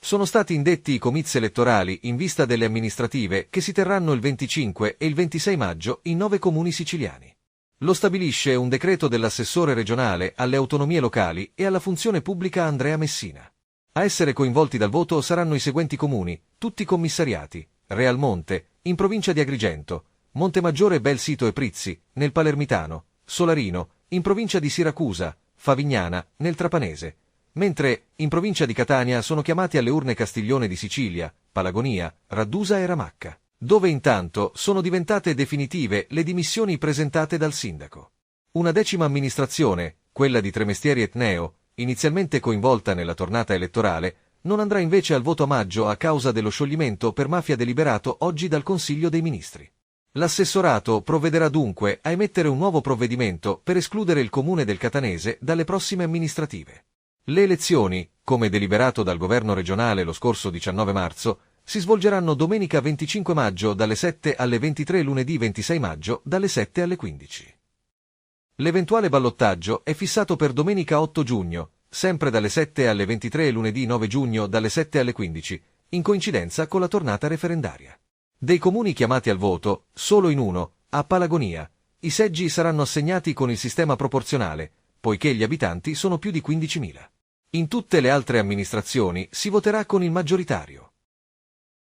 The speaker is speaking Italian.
Sono stati indetti i comizi elettorali in vista delle amministrative che si terranno il 25 e il 26 maggio in 9 comuni siciliani. Lo stabilisce un decreto dell'assessore regionale alle autonomie locali e alla funzione pubblica Andrea Messina. A essere coinvolti dal voto saranno i seguenti comuni, tutti commissariati: Realmonte, in provincia di Agrigento, Montemaggiore Belsito e Prizzi, nel Palermitano, Solarino, in provincia di Siracusa, Favignana, nel Trapanese, mentre in provincia di Catania sono chiamati alle urne Castiglione di Sicilia, Palagonia, Raddusa e Ramacca, dove intanto sono diventate definitive le dimissioni presentate dal sindaco. Una 10ª amministrazione, quella di Tremestieri Etneo, inizialmente coinvolta nella tornata elettorale, non andrà invece al voto a maggio a causa dello scioglimento per mafia deliberato oggi dal Consiglio dei Ministri. L'assessorato provvederà dunque a emettere un nuovo provvedimento per escludere il comune del Catanese dalle prossime amministrative. Le elezioni, come deliberato dal governo regionale lo scorso 19 marzo, si svolgeranno domenica 25 maggio dalle 7 alle 23 e lunedì 26 maggio dalle 7 alle 15. L'eventuale ballottaggio è fissato per domenica 8 giugno, sempre dalle 7 alle 23 e lunedì 9 giugno dalle 7 alle 15, in coincidenza con la tornata referendaria. Dei comuni chiamati al voto, solo in uno, a Palagonia, i seggi saranno assegnati con il sistema proporzionale, poiché gli abitanti sono più di 15.000. In tutte le altre amministrazioni si voterà con il maggioritario.